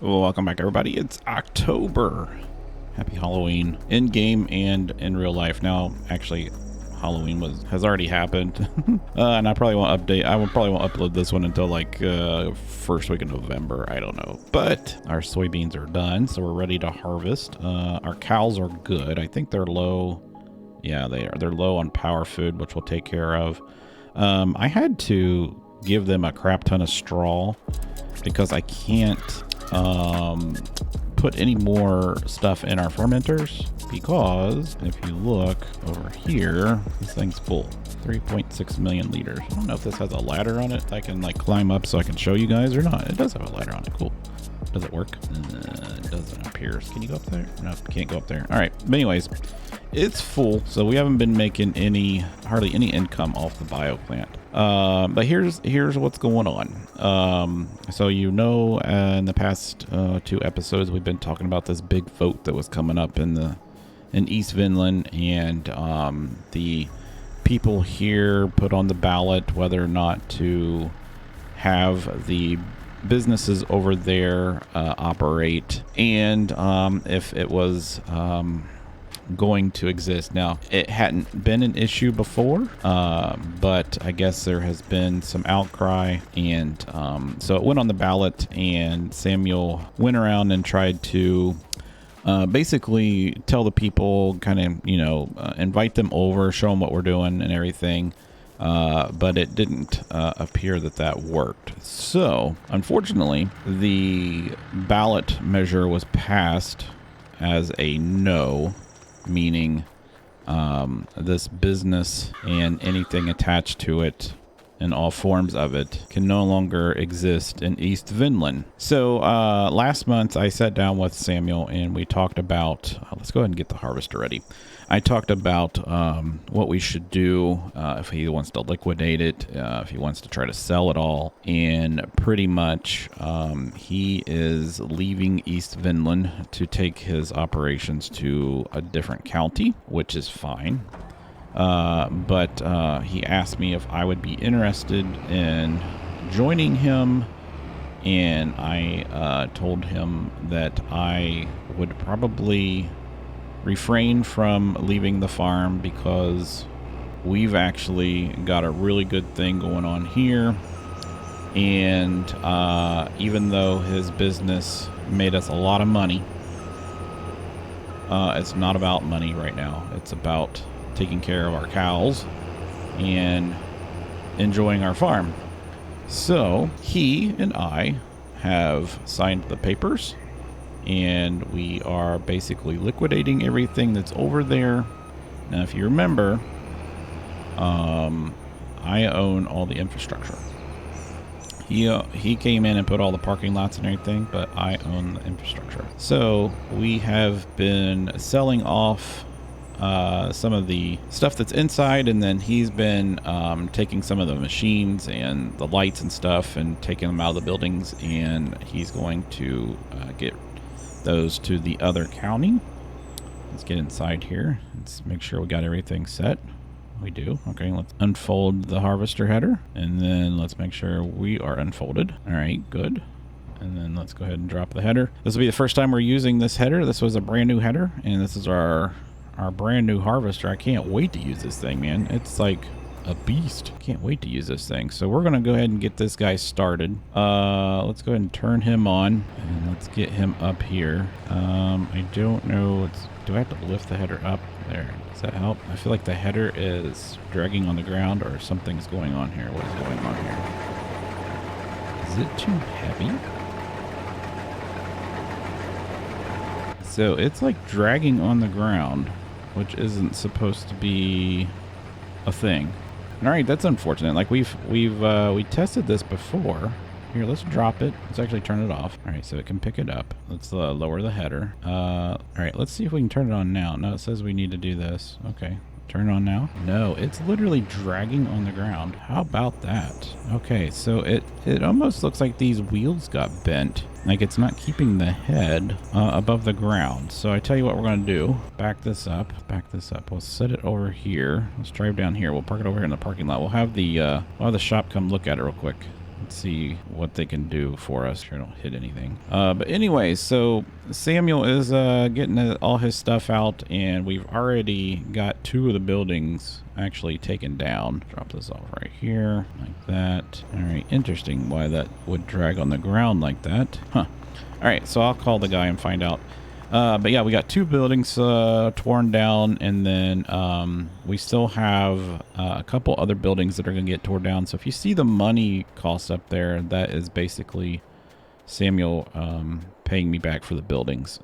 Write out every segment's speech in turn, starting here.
Welcome back, everybody. It's October. Happy Halloween in game and in real life. Now, actually, Halloween has already happened, and I probably won't update. Probably won't upload this one until like first week of November. I don't know. But our soybeans are done, so we're ready to harvest. Our cows are good. I think they're low. Yeah, they are. They're low on power food, which we'll take care of. I had to give them a crap ton of straw because I can't put any more stuff in our fermenters, because if you look over here, this thing's full. 3.6 million liters. I don't know if this has a ladder on it I can like climb up so I can show you guys or not. It does have a ladder on it. Cool. Does it work? It doesn't appear. Can you go up there? No, can't go up there. All right. But anyways, it's full, so we haven't been making hardly any income off the bio plant. But here's what's going on. So in the past 2 episodes, we've been talking about this big vote that was coming up in East Vineland, and the people here put on the ballot whether or not to have the businesses over there operate, and if it was going to exist. Now, it hadn't been an issue before, but I guess there has been some outcry, and so it went on the ballot, and Samuel went around and tried to basically tell the people, kind of, invite them over, show them what we're doing and everything. But it didn't appear that worked. So, unfortunately, the ballot measure was passed as a no, meaning this business and anything attached to it and all forms of it can no longer exist in East Vineland. So last month I sat down with Samuel and we talked about, let's go ahead and get the harvester ready. I talked about what we should do if he wants to liquidate it, if he wants to try to sell it all. And pretty much he is leaving East Vineland to take his operations to a different county, which is fine. But he asked me if I would be interested in joining him, and I told him that I would probably refrain from leaving the farm because we've actually got a really good thing going on here, and even though his business made us a lot of money, it's not about money right now. It's about taking care of our cows and enjoying our farm. So he and I have signed the papers, and we are basically liquidating everything that's over there. Now, if you remember, I own all the infrastructure. He came in and put all the parking lots and everything, but I own the infrastructure. So we have been selling off some of the stuff that's inside, and then he's been taking some of the machines and the lights and stuff and taking them out of the buildings, and he's going to get those to the other county. Let's get inside here. Let's make sure we got everything set. We do. Okay, let's unfold the harvester header, and then let's make sure we are unfolded. All right, good. And then let's go ahead and drop the header. This will be the first time we're using this header. This was a brand new header, and this is our brand new harvester. I can't wait to use this thing, man. It's like a beast. Can't wait to use this thing. So we're gonna go ahead and get this guy started. Let's go ahead and turn him on, and let's get him up here. I don't know. Do I have to lift the header up? There. Does that help? I feel like the header is dragging on the ground, or something's going on here. What is going on here? Is it too heavy? So it's like dragging on the ground, which isn't supposed to be a thing. All right, that's unfortunate. Like we tested this before. Here, let's drop it. Let's actually turn it off. All right, so it can pick it up. Let's lower the header. All right, let's see if we can turn it on now. No, it says we need to do this. Okay, turn it on now. No, it's literally dragging on the ground. How about that? Okay, so it almost looks like these wheels got bent. Like it's not keeping the head above the ground. So I tell you what we're going to do. Back this up. We'll set it over here. Let's drive down here. We'll park it over here in the parking lot. We'll have the shop come look at it real quick. Let's see what they can do for us. Sure, don't hit anything. But anyway, so Samuel is getting all his stuff out, and we've already got 2 of the buildings actually taken down. Drop this off right here, like that. All right, interesting why that would drag on the ground like that. Huh. All right, so I'll call the guy and find out. But yeah, we got 2 buildings torn down, and then we still have a couple other buildings that are going to get torn down. So if you see the money cost up there, that is basically Samuel paying me back for the buildings.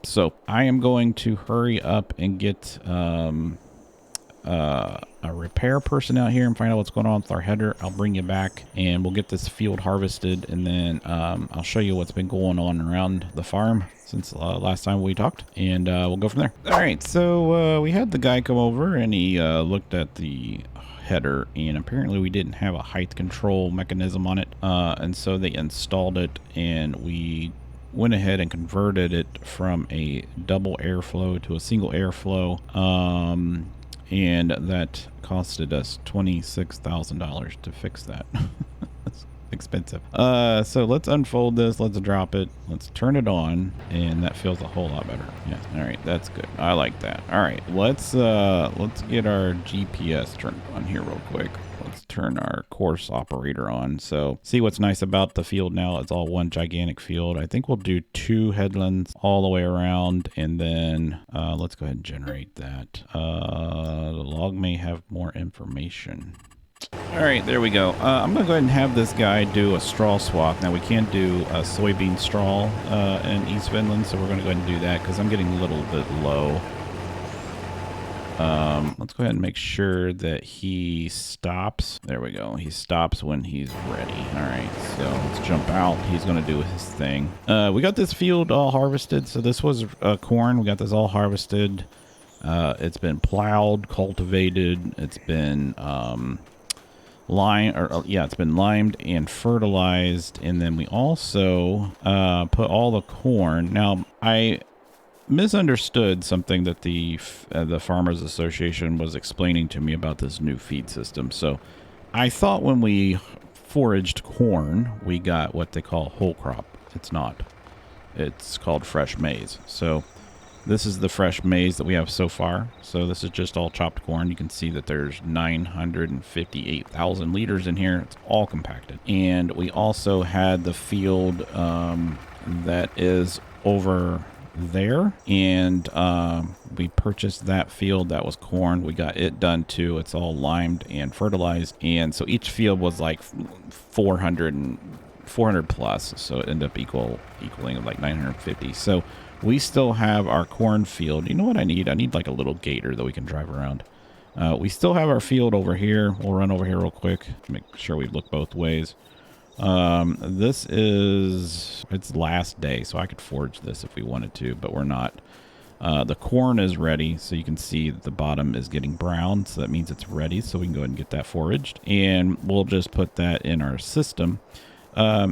So I am going to hurry up and get a repair person out here and find out what's going on with our header. I'll bring you back and we'll get this field harvested, and then I'll show you what's been going on around the farm since last time we talked, and we'll go from there. All right, so we had the guy come over and he looked at the header, and apparently we didn't have a height control mechanism on it, and so they installed it, and we went ahead and converted it from a double airflow to a single airflow, and that costed us $26,000 to fix that. That's expensive. So let's unfold this. Let's drop it. Let's turn it on, and that feels a whole lot better. Yeah. All right. That's good. I like that. All right. Let's get our GPS turned on here real quick. Let's turn our course operator on. So see what's nice about the field now. It's all one gigantic field. I think we'll do 2 headlands all the way around, and then let's go ahead and generate that. The log may have more information. All right, there we go. I'm going to go ahead and have this guy do a straw swap. Now, we can't do a soybean straw in East Vineland, so we're going to go ahead and do that because I'm getting a little bit low. Let's go ahead and make sure that he stops. There we go. He stops when he's ready. All right, so let's jump out. He's going to do his thing. We got this field all harvested. So this was corn. We got this all harvested. It's been plowed, cultivated. It's been it's been limed and fertilized. And then we also put all the corn. Now, I misunderstood something that the Farmers Association was explaining to me about this new feed system. So I thought when we foraged corn, we got what they call whole crop. It's not. It's called fresh maize. So this is the fresh maize that we have so far. So this is just all chopped corn. You can see that there's 958,000 liters in here. It's all compacted. And we also had the field that is over there, and we purchased that field. That was corn. We got it done too. It's all limed and fertilized, and so each field was like 400 plus, so it ended up equaling like 950. So we still have our corn field. You know what I need like a little gator that we can drive around. We still have our field over here. We'll run over here real quick, make sure we look both ways. This is its last day, so I could forage this if we wanted to, but we're not. The corn is ready, so you can see that the bottom is getting brown, so that means it's ready, so we can go ahead and get that foraged, and we'll just put that in our system. I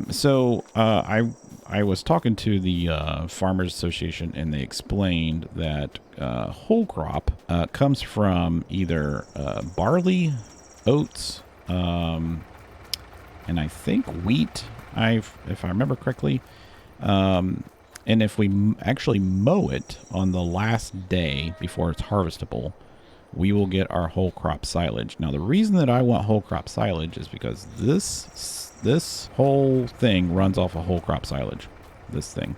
was talking to the Farmers Association, and they explained that whole crop comes from either barley, oats, and I think wheat, if I remember correctly. And if we actually mow it on the last day before it's harvestable, we will get our whole crop silage. Now, the reason that I want whole crop silage is because this whole thing runs off of whole crop silage. This thing.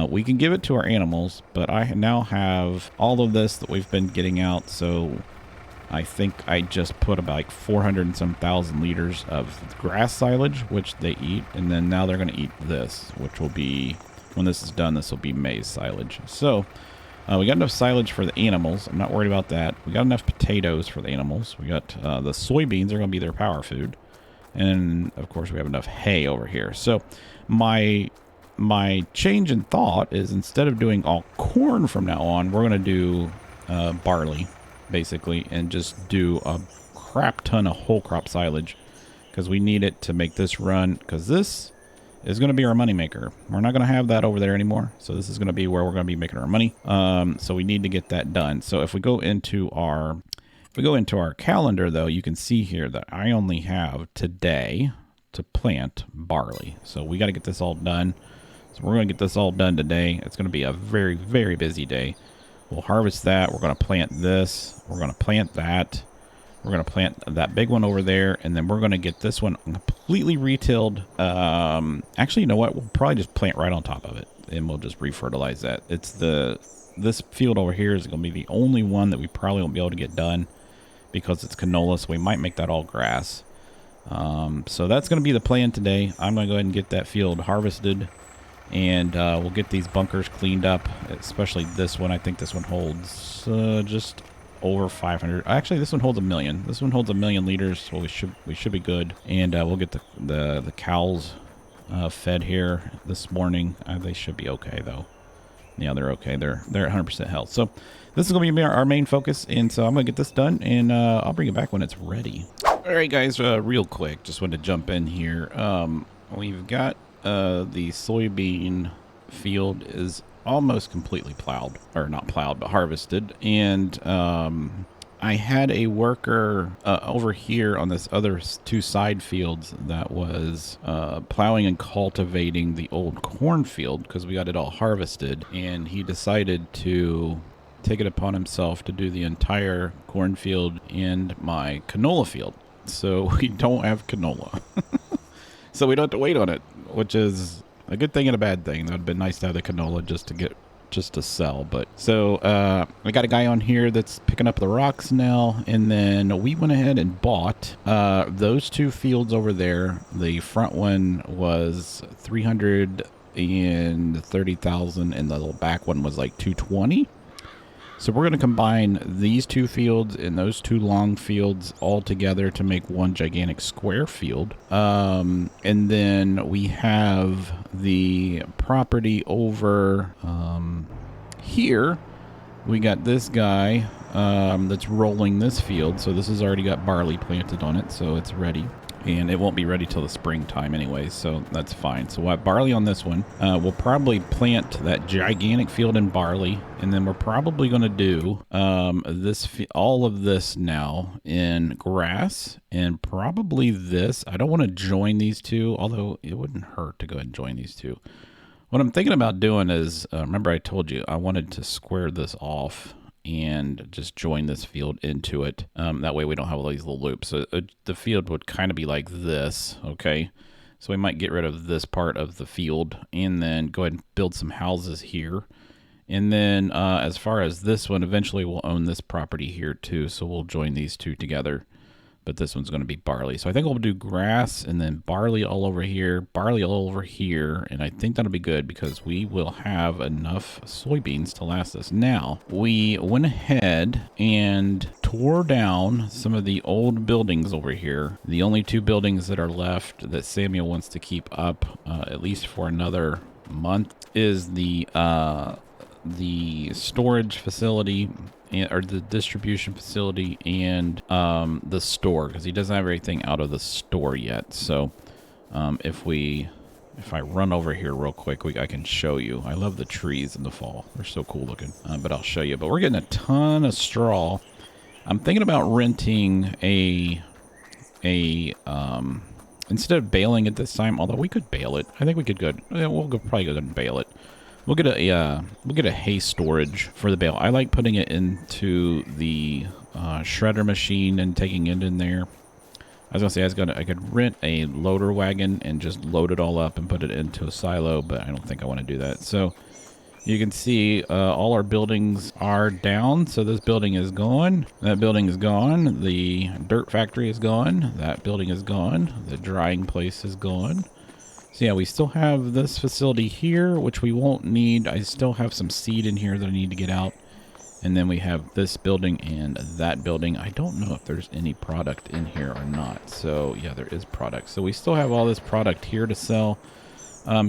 We can give it to our animals, but I now have all of this that we've been getting out, so I think I just put about like 400 and some thousand liters of grass silage, which they eat. And then now they're going to eat this, which will be, when this is done, this will be maize silage. So we got enough silage for the animals. I'm not worried about that. We got enough potatoes for the animals. We got the soybeans are going to be their power food. And of course we have enough hay over here. So my change in thought is, instead of doing all corn from now on, we're going to do barley, basically, and just do a crap ton of whole crop silage, because we need it to make this run, because this is going to be our money maker. We're not going to have that over there anymore, so this is going to be where we're going to be making our money. So we need to get that done. So if we go into our calendar, though, you can see here that I only have today, to plant barley. So we got to get this all done. So we're going to get this all done today. It's going to be a very, very busy day. We'll harvest that. We're going to plant this. We're going to plant that. We're going to plant that big one over there. And then we're going to get this one completely retilled. Actually, you know what? We'll probably just plant right on top of it. And we'll just refertilize that. This field over here is going to be the only one that we probably won't be able to get done because it's canola. So we might make that all grass. So that's going to be the plan today. I'm going to go ahead and get that field harvested. And we'll get these bunkers cleaned up, especially this one. I think this one holds just over 500. Actually, this one holds 1 million. This one holds 1 million liters, so we should be good. And we'll get the cows fed here this morning. They should be okay though. Yeah, they're okay. They're at 100% health. So this is going to be our main focus, and so I'm going to get this done, and I'll bring it back when it's ready. All right, guys, real quick, just wanted to jump in here. We've got the soybean field is almost completely plowed, or not plowed, but harvested. And I had a worker over here on this other 2 side fields that was plowing and cultivating the old cornfield because we got it all harvested. And he decided to take it upon himself to do the entire cornfield and my canola field. So we don't have canola. So we don't have to wait on it, which is a good thing and a bad thing. That would have been nice to have the canola just to sell. But so we got a guy on here that's picking up the rocks now, and then we went ahead and bought those 2 fields over there. The front one was 330,000, and the little back one was like 220. So we're going to combine these 2 fields and those 2 long fields all together to make one gigantic square field. And then we have the property over here. We got this guy that's rolling this field. So this has already got barley planted on it, so it's ready. And it won't be ready till the springtime anyway, so that's fine. So we'll have barley on this one. We'll probably plant that gigantic field in barley, and then we're probably going to do all of this now in grass, and probably this. I don't want to join these 2, although it wouldn't hurt to go ahead and join these 2. What I'm thinking about doing is, remember I told you I wanted to square this off and just join this field into it. That way we don't have all these little loops. So the field would kind of be like this, okay? So we might get rid of this part of the field and then go ahead and build some houses here. And then as far as this one, eventually we'll own this property here too. So we'll join these 2 together. But this one's going to be barley. So I think we'll do grass and then barley all over here, barley all over here. And I think that'll be good because we will have enough soybeans to last us. Now, we went ahead and tore down some of the old buildings over here. The only 2 buildings that are left that Samuel wants to keep up, at least for another month, is the storage facility, or the distribution facility, and the store, because he doesn't have everything out of the store yet. So if I run over here real quick, I can show you. I love the trees in the fall. They're so cool looking. But I'll show you. But we're getting a ton of straw. I'm thinking about renting instead of baling it this time, although we could bale it. I think we could probably go and bale it. We'll get a hay storage for the bale. I like putting it into the shredder machine and taking it in there. I was gonna say I could rent a loader wagon and just load it all up and put it into a silo, but I don't think I want to do that. So you can see all our buildings are down. So this building is gone. That building is gone. The dirt factory is gone. That building is gone. The drying place is gone. So yeah, we still have this facility here, which we won't need. I still have some seed in here that I need to get out. And then we have this building and that building. I don't know if there's any product in here or not. So yeah, there is product. So we still have all this product here to sell.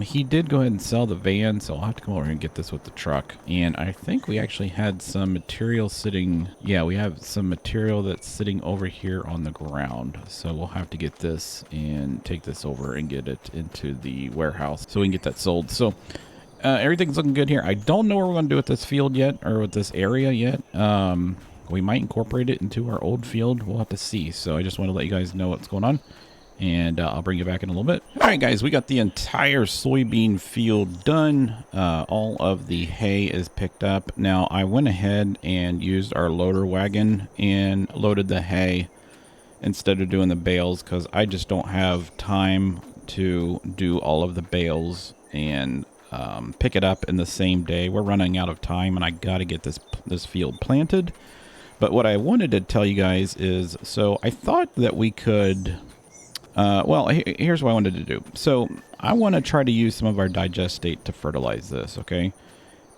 He did go ahead and sell the van, so I'll have to come over and get this with the truck. And I think we actually had some material sitting. Yeah, we have some material that's sitting over here on the ground. So we'll have to get this and take this over and get it into the warehouse so we can get that sold. So everything's looking good here. I don't know what we're going to do with this field yet, or with this area yet. We might incorporate it into our old field. We'll have to see. So I just want to let you guys know what's going on. and I'll bring you back in a little bit. All right, guys, we got the entire soybean field done. All of the hay is picked up. Now, I went ahead and used our loader wagon and loaded the hay instead of doing the bales because I just don't have time to do all of the bales and pick it up in the same day. We're running out of time, and I got to get this field planted. But what I wanted to tell you guys is, so I thought that we could... well, here's what I wanted to do. So I want to try to use some of our digestate to fertilize this, okay?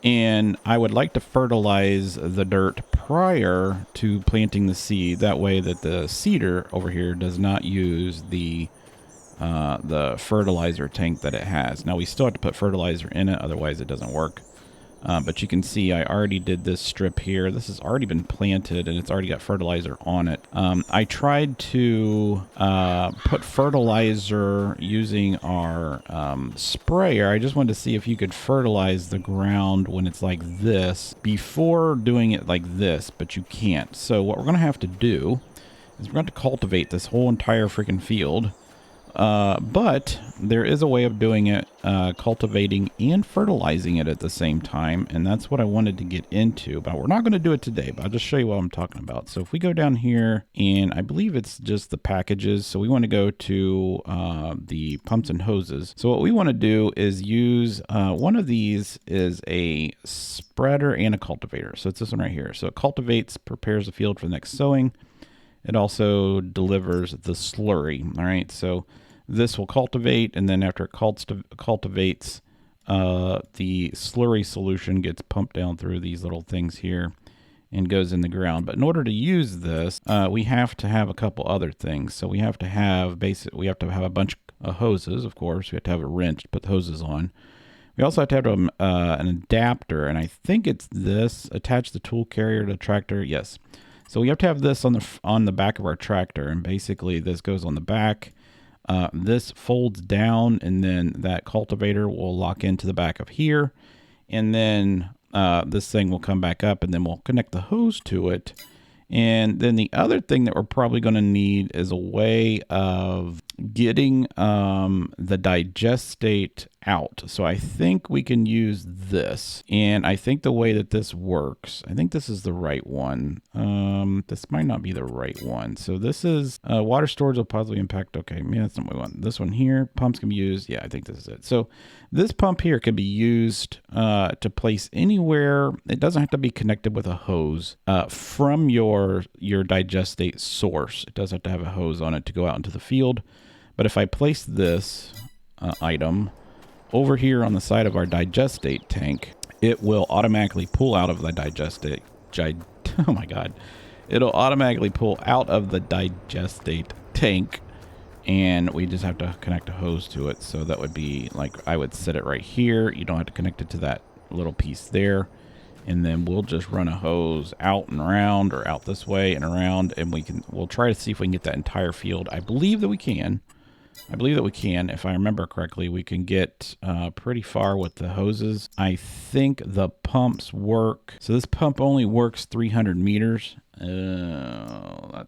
And I would like to fertilize the dirt prior to planting the seed. That way that the seeder over here does not use the fertilizer tank that it has. Now, we still have to put fertilizer in it, otherwise it doesn't work. But you can see I already did this strip here. This has already been planted, and it's already got fertilizer on it. I tried to put fertilizer using our sprayer. I just wanted to see if you could fertilize the ground when it's like this before doing it like this, but you can't. So what we're going to have to do is we're going to cultivate this whole entire freaking field. But there is a way of doing it, cultivating and fertilizing it at the same time, and that's what I wanted to get into, but we're not going to do it today, but I'll just show you what I'm talking about. So if we go down here, and I believe it's just the packages, so we want to go to the pumps and hoses. So what we want to do is use, one of these is a spreader and a cultivator. So it's this one right here. So it cultivates, prepares the field for the next sowing. It also delivers the slurry. All right, so this will cultivate, and then after it cultivates, the slurry solution gets pumped down through these little things here and goes in the ground. But in order to use this, we have to have a couple other things. So we have to have we have to have a bunch of hoses, of course. We have to have a wrench to put the hoses on. We also have to have an adapter, and I think it's this. Attach the tool carrier to the tractor. Yes. So we have to have this on the back of our tractor, and basically this goes on the back. This folds down, and then that cultivator will lock into the back of here, and then this thing will come back up, and then we'll connect the hose to it. And then the other thing that we're probably going to need is a way of getting the digestate out. So I think we can use this, and I think the way that this works, I think this is the right one. This might not be the right one. So this is water storage will positively impact. Okay, yeah, that's not what we want. This one here, pumps can be used. Yeah, I think this is it. So this pump here can be used to place anywhere. It doesn't have to be connected with a hose from your digestate source. It does have to have a hose on it to go out into the field. But if I place this item over here on the side of our digestate tank, it will automatically pull out of the digestate. Oh my God. It'll automatically pull out of the digestate tank, and we just have to connect a hose to it. So that would be like, I would set it right here. You don't have to connect it to that little piece there. And then we'll just run a hose out and around, or out this way and around, and we'll try to see if we can get that entire field. I believe that we can. If I remember correctly, we can get pretty far with the hoses. I think the pumps work. So this pump only works 300 meters.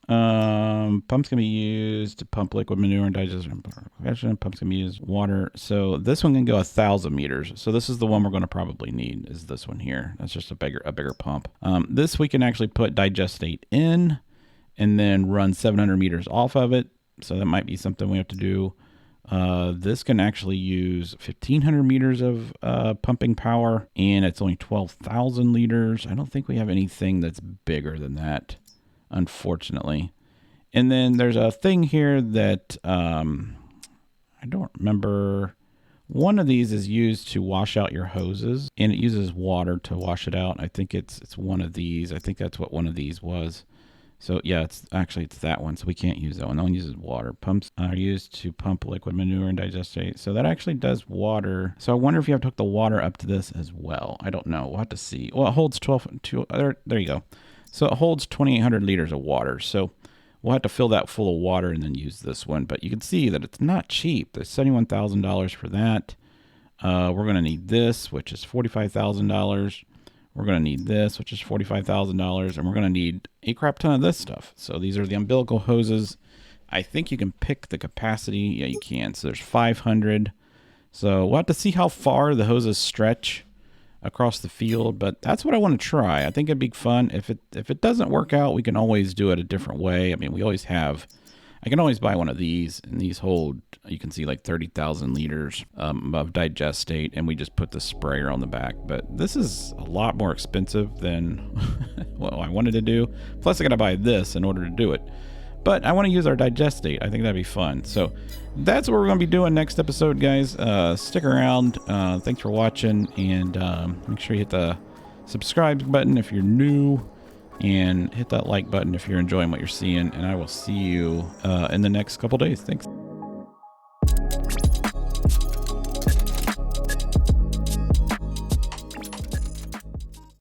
Pumps can be used to pump liquid manure and digestion. Pumps can be used water. So this one can go 1,000 meters. So this is the one we're going to probably need, is this one here. That's just a bigger pump. This we can actually put digestate in and then run 700 meters off of it. So that might be something we have to do. This can actually use 1,500 meters of pumping power, and it's only 12,000 liters. I don't think we have anything that's bigger than that, unfortunately. And then there's a thing here that I don't remember. One of these is used to wash out your hoses, and it uses water to wash it out. I think it's one of these. I think that's what one of these was. So yeah, it's that one. So we can't use that one. That one uses water. Pumps are used to pump liquid manure and digestate. So that actually does water. So I wonder if you have to hook the water up to this as well. I don't know. We'll have to see. Well, it holds there you go. So it holds 2,800 liters of water. So we'll have to fill that full of water and then use this one. But you can see that it's not cheap. There's $71,000 for that. We're going to need this, which is $45,000. We're going to need this, which is $45,000, and we're going to need a crap ton of this stuff. So these are the umbilical hoses I think you can pick the capacity. Yeah, you can. So there's 500. So we'll have to see how far the hoses stretch across the field, but that's what I want to try. I think it'd be fun. If it doesn't work out, we can always do it a different way. I mean, we always have. I can always buy one of these, and these hold, you can see, like 30,000 liters of digestate, and we just put the sprayer on the back. But this is a lot more expensive than what I wanted to do. Plus, I got to buy this in order to do it. But I want to use our digestate. I think that'd be fun. So that's what we're going to be doing next episode, guys. Stick around. Thanks for watching, and make sure you hit the subscribe button if you're new, and hit that like button if you're enjoying what you're seeing. And I will see you in the next couple days. Thanks.